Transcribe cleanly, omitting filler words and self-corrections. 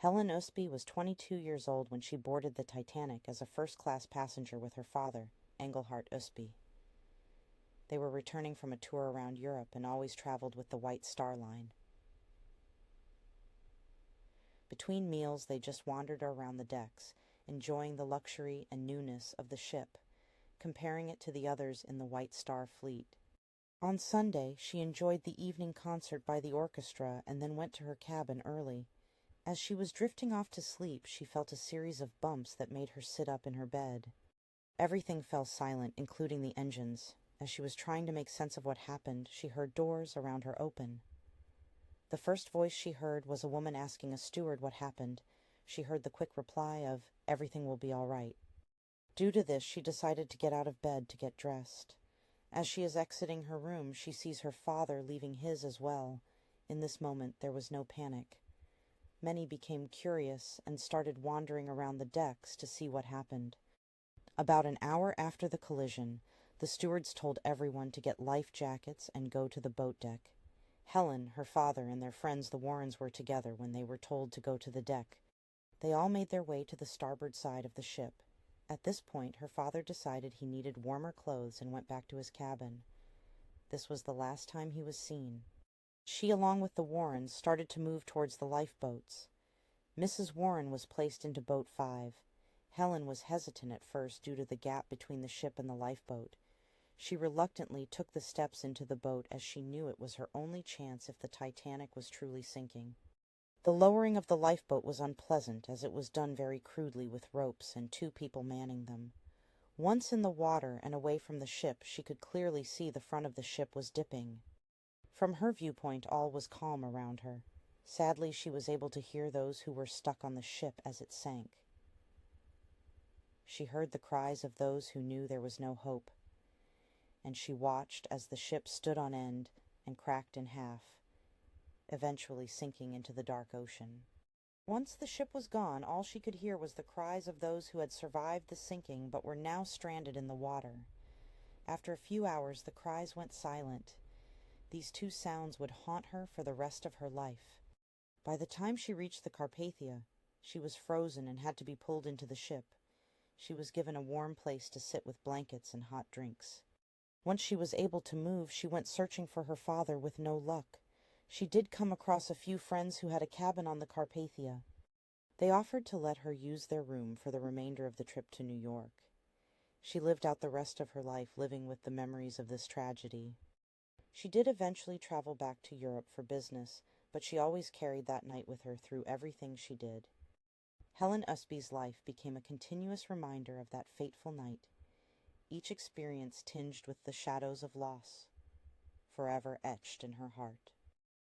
Helen Ostby was 22 years old when she boarded the Titanic as a first-class passenger with her father, Engelhart Ostby. They were returning from a tour around Europe and always traveled with the White Star Line. Between meals, they just wandered around the decks, enjoying the luxury and newness of the ship, comparing it to the others in the White Star fleet. On Sunday, she enjoyed the evening concert by the orchestra and then went to her cabin early. As she was drifting off to sleep, she felt a series of bumps that made her sit up in her bed. Everything fell silent, including the engines. As she was trying to make sense of what happened, she heard doors around her open. The first voice she heard was a woman asking a steward what happened. She heard the quick reply of, "Everything will be all right." Due to this, she decided to get out of bed to get dressed. As she is exiting her room, she sees her father leaving his as well. In this moment, there was no panic. Many became curious and started wandering around the decks to see what happened. About an hour after the collision, the stewards told everyone to get life jackets and go to the boat deck. Helen, her father, and their friends the Warrens were together when they were told to go to the deck. They all made their way to the starboard side of the ship. At this point, her father decided he needed warmer clothes and went back to his cabin. This was the last time he was seen. She, along with the Warrens, started to move towards the lifeboats. Mrs. Warren was placed into Boat 5. Helen was hesitant at first due to the gap between the ship and the lifeboat. She reluctantly took the steps into the boat as she knew it was her only chance if the Titanic was truly sinking. The lowering of the lifeboat was unpleasant as it was done very crudely with ropes and 2 people manning them. Once in the water and away from the ship, she could clearly see the front of the ship was dipping. From her viewpoint, all was calm around her. Sadly, she was able to hear those who were stuck on the ship as it sank. She heard the cries of those who knew there was no hope, and she watched as the ship stood on end and cracked in half, eventually sinking into the dark ocean. Once the ship was gone, all she could hear was the cries of those who had survived the sinking but were now stranded in the water. After a few hours, the cries went silent. These 2 sounds would haunt her for the rest of her life. By the time she reached the Carpathia, she was frozen and had to be pulled into the ship. She was given a warm place to sit with blankets and hot drinks. Once she was able to move, she went searching for her father with no luck. She did come across a few friends who had a cabin on the Carpathia. They offered to let her use their room for the remainder of the trip to New York. She lived out the rest of her life living with the memories of this tragedy. She did eventually travel back to Europe for business, but she always carried that night with her through everything she did. Helen Ostby's life became a continuous reminder of that fateful night, each experience tinged with the shadows of loss, forever etched in her heart.